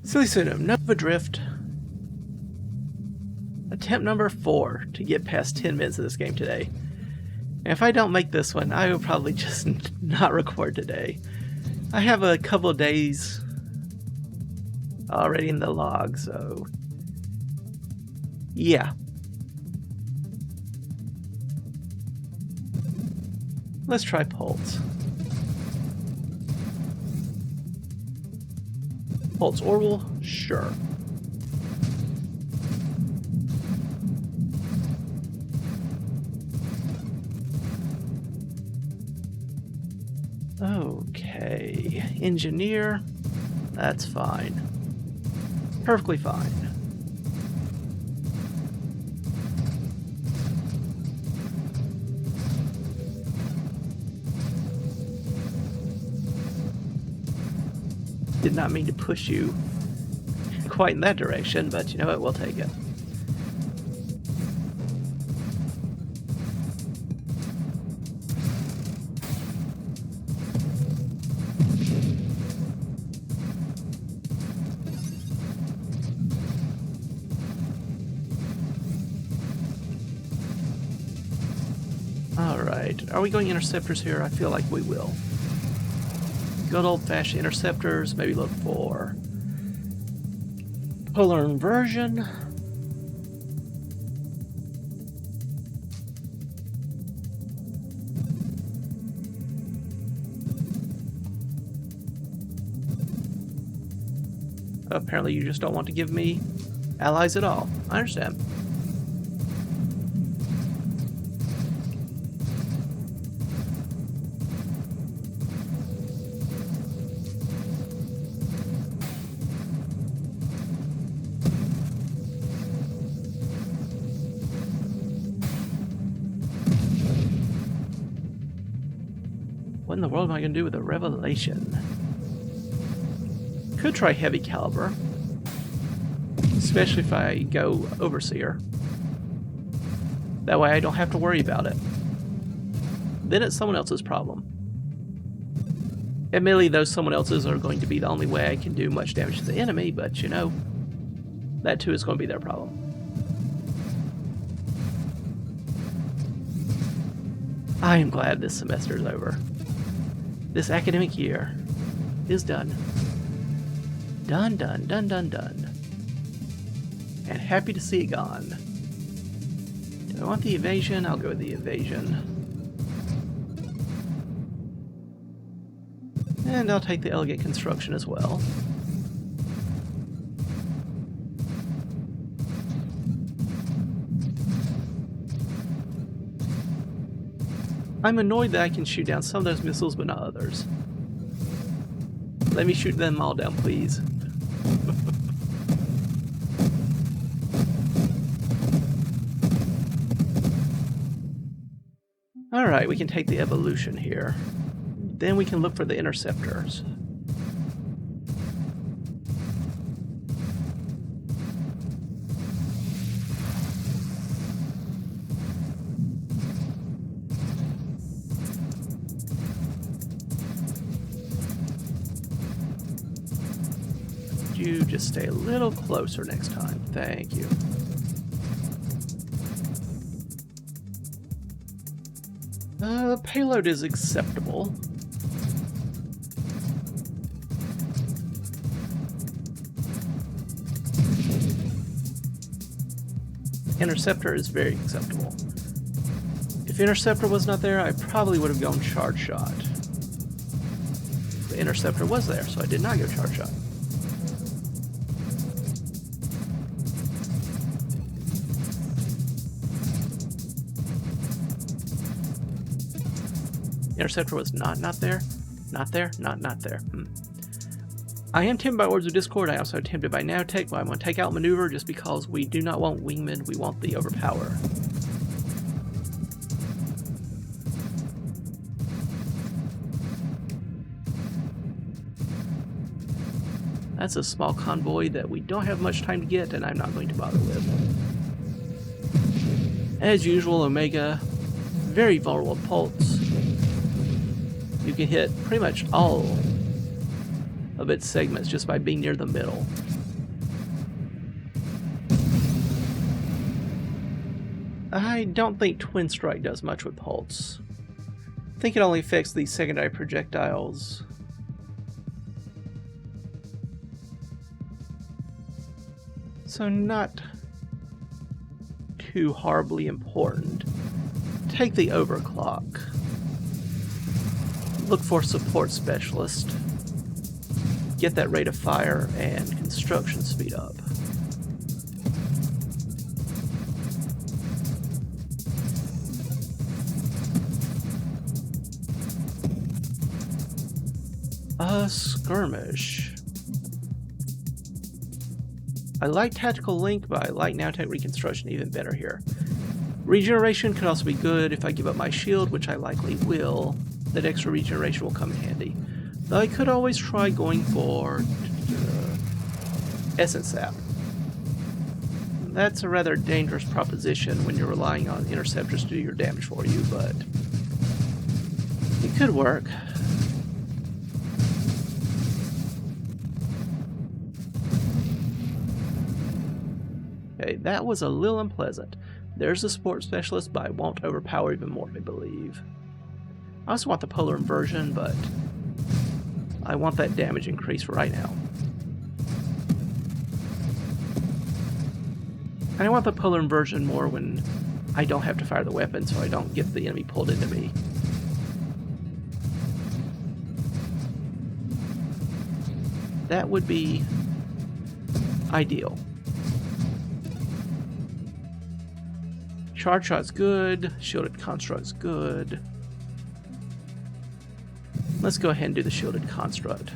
SillyPseudonym, Nova Drift. Attempt number 4 to get past 10 minutes of this game today. And if I don't make this one, I will probably just not record today. I have a couple of days already in the log, so yeah. Let's try Pulse. Pulse Orbital? Sure. Okay. Engineer? That's fine. Perfectly fine. Did not mean to push you quite in that direction, but you know what, we'll take it. Alright, are we going Interceptors here? I feel like we will. Good old-fashioned Interceptors, maybe look for polar inversion. Apparently you just don't want to give me allies at all. I understand. What in the world am I going to do with a Revelation? Could try heavy caliber, especially if I go Overseer. That way I don't have to worry about it. Then it's someone else's problem. Admittedly, those someone else's are going to be the only way I can do much damage to the enemy, but you know, that too is going to be their problem. I am glad this semester is over. This academic year is done. Done. And happy to see it gone. Do I want the evasion? I'll go with the evasion. And I'll take the elegant construction as well. I'm annoyed that I can shoot down some of those missiles, but not others. Let me shoot them all down, please. Alright, we can take the evolution here. Then we can look for the Interceptors. You just stay a little closer next time. Thank you. Payload is acceptable. Interceptor is very acceptable. If Interceptor was not there, I probably would have gone Charge Shot. The Interceptor was there, so I did not go Charge Shot. Interceptor was not there. Not there. I am tempted by Orders of Discord. I also am tempted by Nanotech, but I'm going to take out Maneuver just because we do not want Wingman. We want the Overpower. That's a small convoy that we don't have much time to get, and I'm not going to bother with. As usual, Omega, very vulnerable to Pulse. You can hit pretty much all of its segments just by being near the middle. I don't think Twin Strike does much with Pulse. I think it only affects the secondary projectiles. So not too horribly important. Take the overclock. Look for support specialist. Get that rate of fire and construction speed up. A skirmish. I like Tactical Link, but I like Nanotech Reconstruction even better here. Regeneration could also be good if I give up my shield, which I likely will. That extra regeneration will come in handy. Though I could always try going for Essence Sap. That's a rather dangerous proposition when you're relying on Interceptors to do your damage for you, but it could work. Okay, that was a little unpleasant. There's the support specialist, but I won't overpower even more, I believe. I also want the polar inversion, but I want that damage increase right now. And I want the polar inversion more when I don't have to fire the weapon, so I don't get the enemy pulled into me. That would be ideal. Charge shot's good, shielded construct's good. Let's go ahead and do the shielded construct.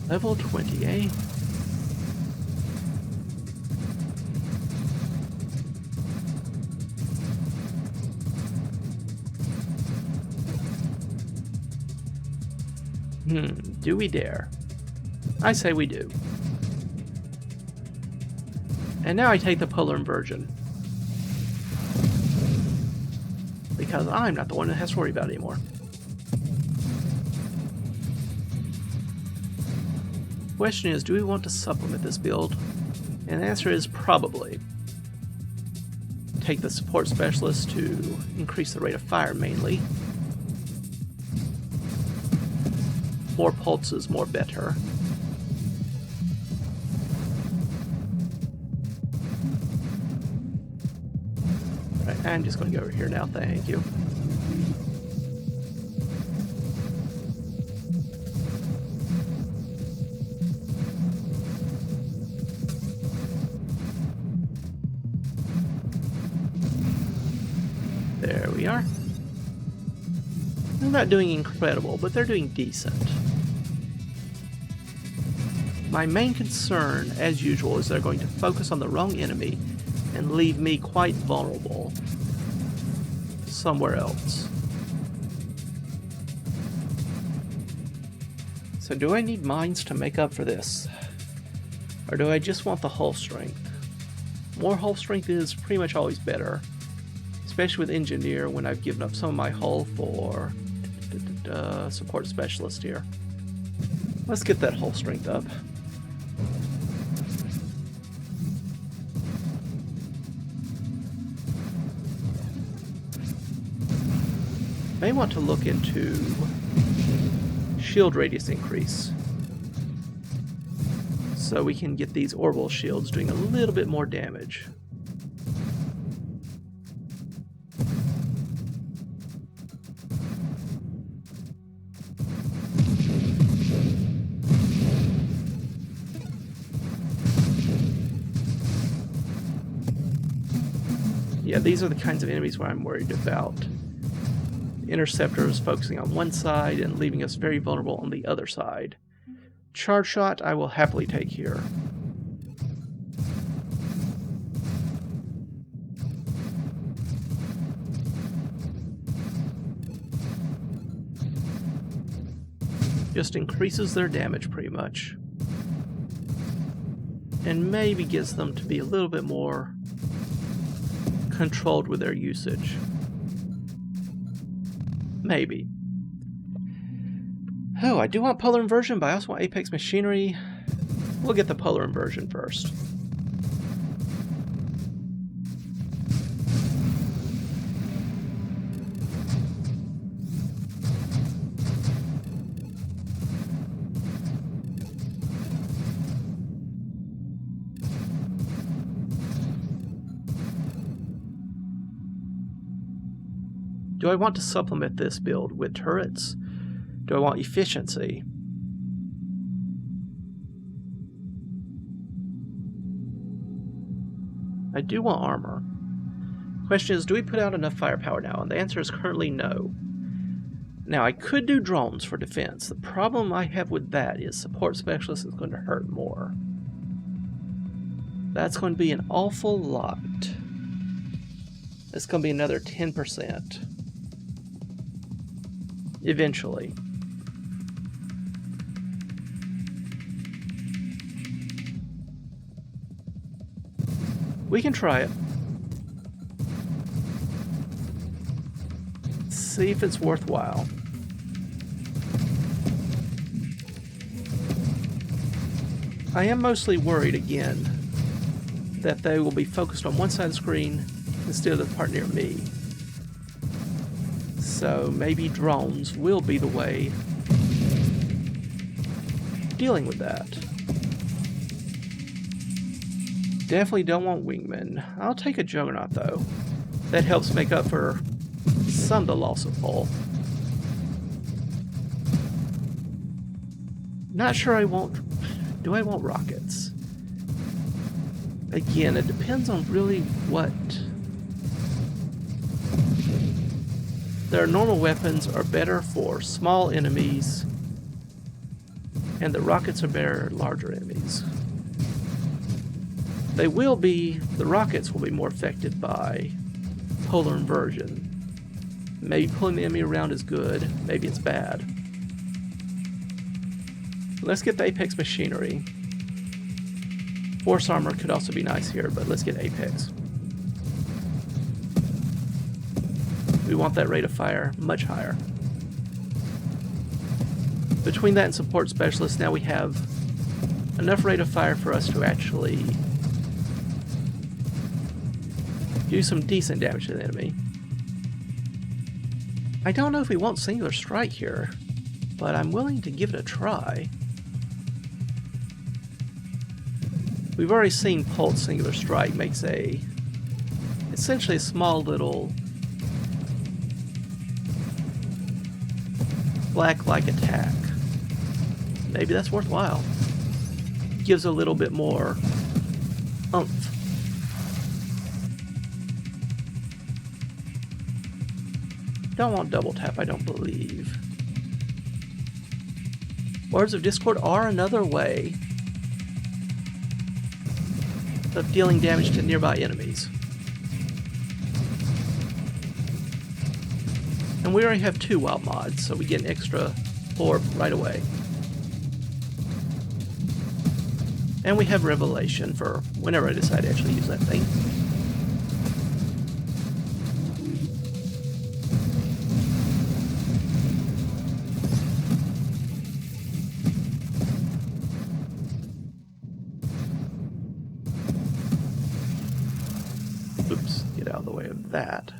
Level 20, eh? Do we dare? I say we do. And now I take the polar inversion. Because I'm not the one that has to worry about it anymore. Question is, do we want to supplement this build? And the answer is probably. Take the support specialist to increase the rate of fire mainly. More pulses, more better. Right, I'm just going to go over here now, thank you. There we are. They're not doing incredible, but they're doing decent. My main concern, as usual, is they're going to focus on the wrong enemy and leave me quite vulnerable somewhere else. So do I need mines to make up for this? Or do I just want the hull strength? More hull strength is pretty much always better. Especially with Engineer when I've given up some of my hull for support specialist here. Let's get that hull strength up. May want to look into shield radius increase so we can get these orbital shields doing a little bit more damage. Yeah, these are the kinds of enemies where I'm worried about. Interceptors focusing on one side and leaving us very vulnerable on the other side. Charge shot I will happily take here. Just increases their damage pretty much. And maybe gets them to be a little bit more controlled with their usage. Maybe. Oh, I do want polar inversion, but I also want apex machinery. We'll get the polar inversion first. Do I want to supplement this build with turrets? Do I want efficiency? I do want armor. Question is, do we put out enough firepower now? And the answer is currently no. Now, I could do drones for defense. The problem I have with that is support specialist is going to hurt more. That's going to be an awful lot. It's going to be another 10%. Eventually. We can try it. See if it's worthwhile. I am mostly worried again that they will be focused on one side of the screen instead of the part near me. So maybe drones will be the way dealing with that. Definitely don't want wingmen. I'll take a juggernaut though. That helps make up for some of the loss of hull. Not sure I want... Do I want rockets? Again, it depends on really what... Their normal weapons are better for small enemies, and the rockets are better at larger enemies. They will be... The rockets will be more affected by polar inversion. Maybe pulling the enemy around is good, maybe it's bad. Let's get the apex machinery. Force armor could also be nice here, but let's get apex. We want that rate of fire much higher. Between that and support specialists, now we have enough rate of fire for us to actually do some decent damage to the enemy. I don't know if we want singular strike here, but I'm willing to give it a try. We've already seen pulse singular strike makes essentially a small little flak-like attack. Maybe that's worthwhile. Gives a little bit more oomph. Don't want double tap, I don't believe. Words of Discord are another way of dealing damage to nearby enemies. And we already have 2 wild mods, so we get an extra orb right away. And we have Revelation for whenever I decide to actually use that thing. Oops, get out of the way of that.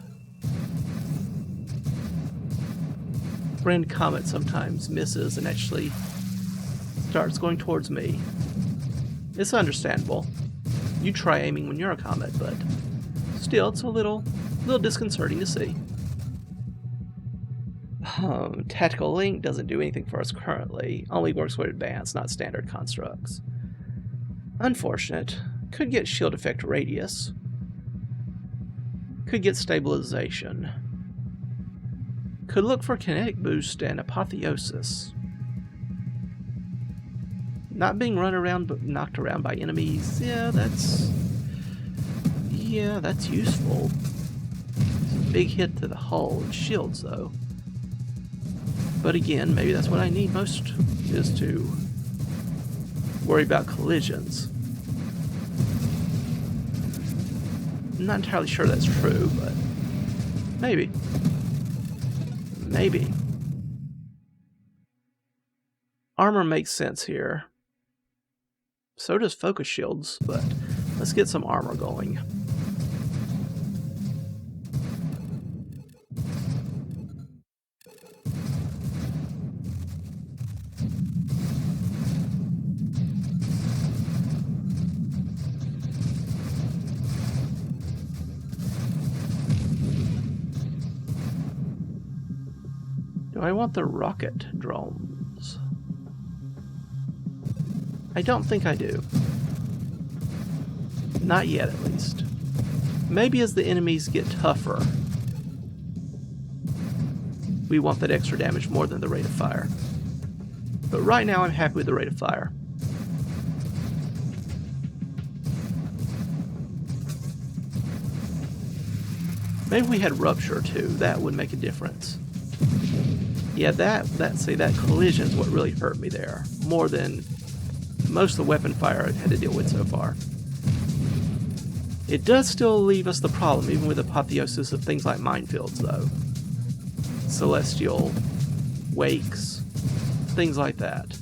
Friend Comet sometimes misses and actually starts going towards me. It's understandable. You try aiming when you're a comet, but still, it's a little disconcerting to see. Tactical Link doesn't do anything for us currently. Only works with advanced, not standard constructs. Unfortunate. Could get shield effect radius. Could get stabilization. Could look for kinetic boost and apotheosis. Not being run around but knocked around by enemies, yeah, that's useful. Big hit to the hull and shields though. But again, maybe that's what I need most, is to worry about collisions. I'm not entirely sure that's true, but maybe. Maybe. Armor makes sense here. So does focus shields, but let's get some armor going. Do I want the rocket drones? I don't think I do. Not yet, at least. Maybe as the enemies get tougher, we want that extra damage more than the rate of fire. But right now I'm happy with the rate of fire. Maybe we had rupture too, that would make a difference. Yeah, that collision is what really hurt me there, more than most of the weapon fire I've had to deal with so far. It does still leave us the problem, even with apotheosis of things like minefields, though. Celestial, wakes, things like that.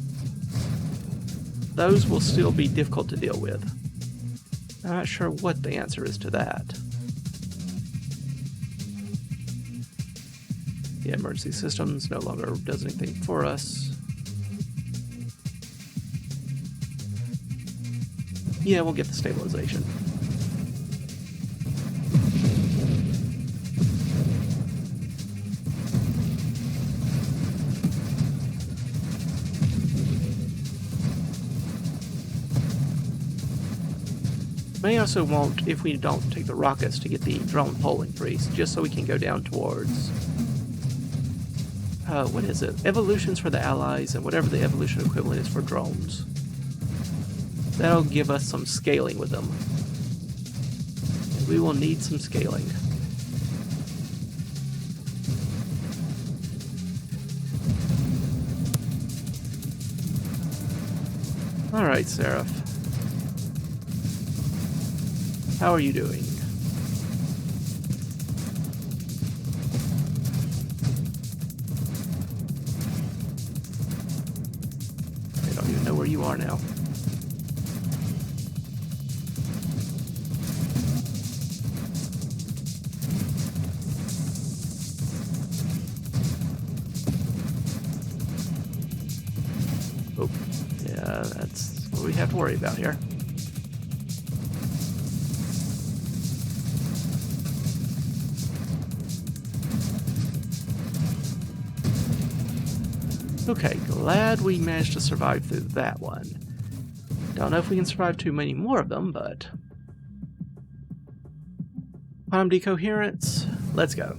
Those will still be difficult to deal with. I'm not sure what the answer is to that. The emergency systems no longer does anything for us. Yeah, we'll get the stabilization. May also want, if we don't take the rockets, to get the drone pole increased, just so we can go down towards what is it? Evolutions for the allies and whatever the evolution equivalent is for drones. That'll give us some scaling with them. And we will need some scaling. Alright, Seraph. How are you doing? Where you are now. Oh, yeah, that's what we have to worry about here. Okay, glad we managed to survive through that one. Don't know if we can survive too many more of them, but... Quantum decoherence, let's go.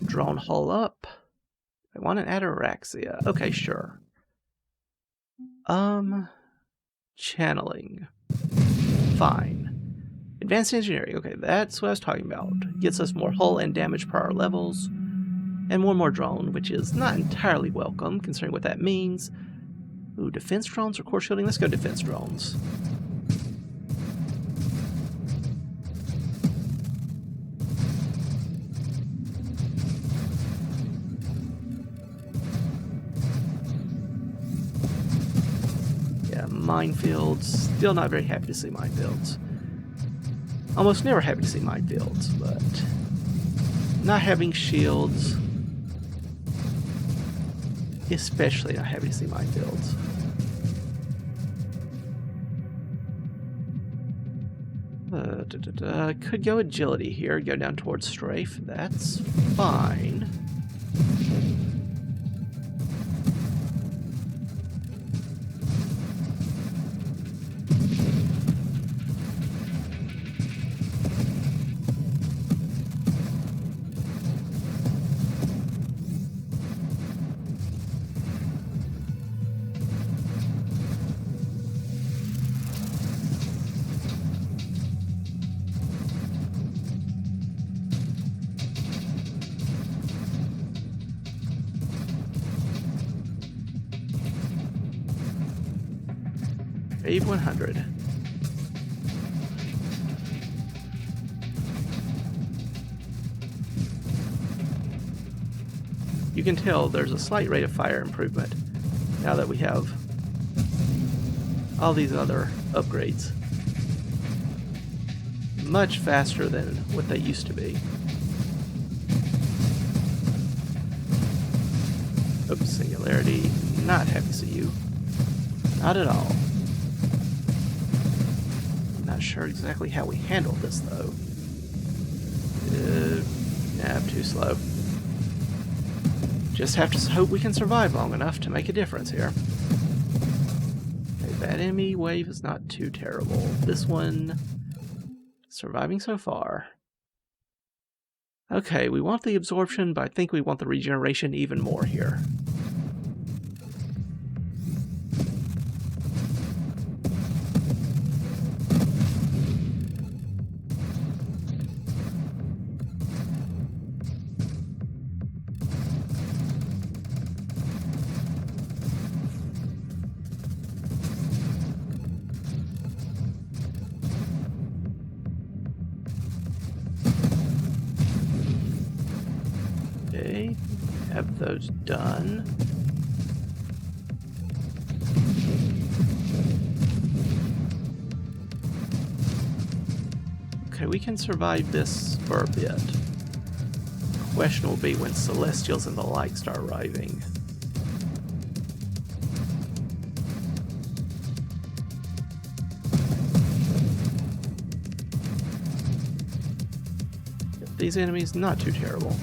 Drone hull up. I want an ataraxia. Okay, sure. Channeling. Fine. Advanced engineering, okay, that's what I was talking about. Gets us more hull and damage per our levels. And one more drone, which is not entirely welcome, considering what that means. Ooh, defense drones or core shielding? Let's go defense drones. Yeah, minefields. Still not very happy to see minefields. Almost never happy to see minefields, but... not having shields... especially not happy to see minefields. Could go agility here, go down towards strafe. That's fine. Wave 100. You can tell there's a slight rate of fire improvement now that we have all these other upgrades. Much faster than what they used to be. Oops, singularity. Not happy to see you. Not at all. Not sure exactly how we handled this though. Nah, I'm too slow. Just have to hope we can survive long enough to make a difference here. Okay, that enemy wave is not too terrible. This one, surviving so far. Okay, we want the absorption, but I think we want the regeneration even more here. Okay, have those done. Okay, we can survive this for a bit. Question will be when Celestials and the like start arriving. These enemies, not too terrible.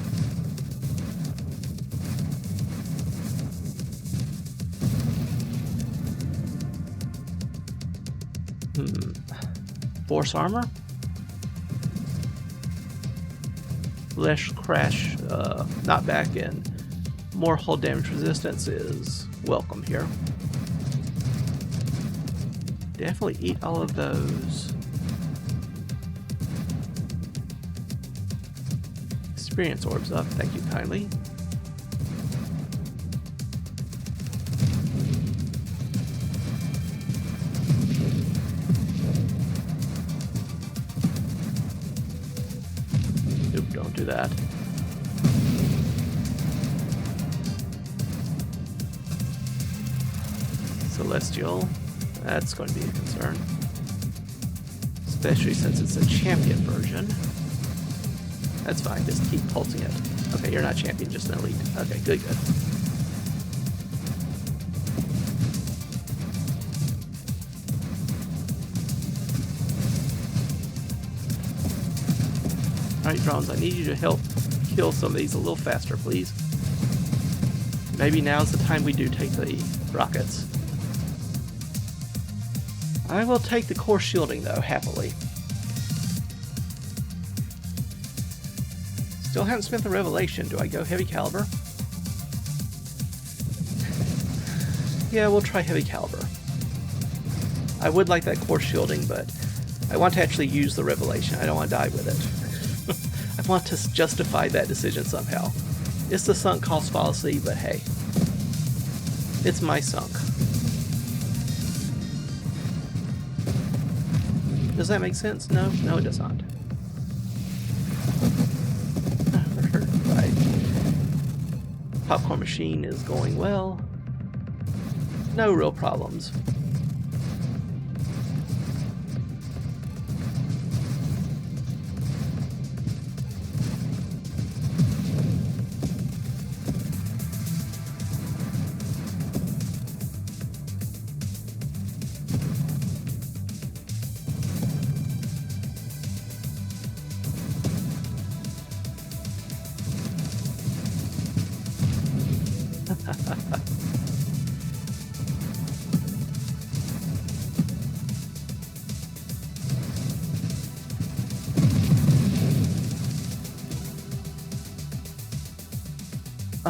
Force armor? Less crash, knockback, and more hull damage resistance is welcome here. Definitely eat all of those. Experience orbs up, thank you kindly. Don't do that. Celestial, that's going to be a concern. Especially since it's a champion version. That's fine, just keep pulsing it. Okay, you're not champion, just an elite. Okay, good, good. Alright, drones, I need you to help kill some of these a little faster, please. Maybe now's the time we do take the rockets. I will take the core shielding, though, happily. Still haven't spent the revelation. Do I go heavy caliber? Yeah, we'll try heavy caliber. I would like that core shielding, but I want to actually use the revelation. I don't want to die with it. I want to justify that decision somehow. It's the sunk cost fallacy, but hey. It's my sunk. Does that make sense? No? No, it does not. Right. Popcorn machine is going well. No real problems.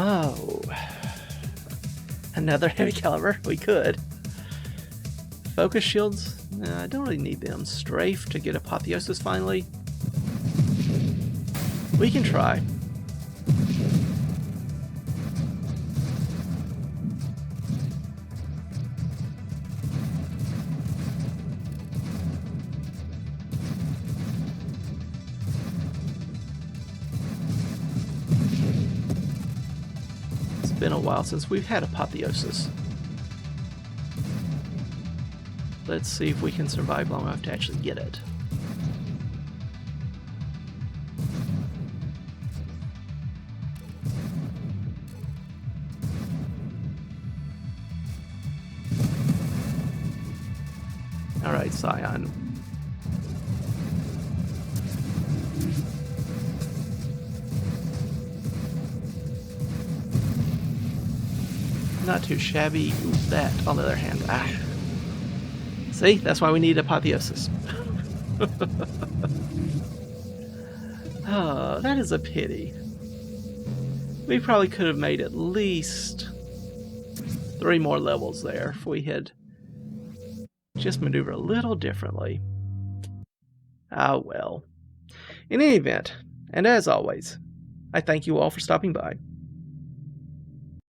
Oh, another heavy caliber. We could. Focus shields. I don't really need them. Strafe to get apotheosis finally. We can try. been a while since we've had apotheosis. Let's see if we can survive long enough to actually get it. Alright, Scion. Not too shabby. Ooh, that, on the other hand. See? That's why we need apotheosis. Oh, that is a pity. We probably could have made at least 3 more levels there if we had just maneuvered a little differently. Ah, well. In any event, and as always, I thank you all for stopping by.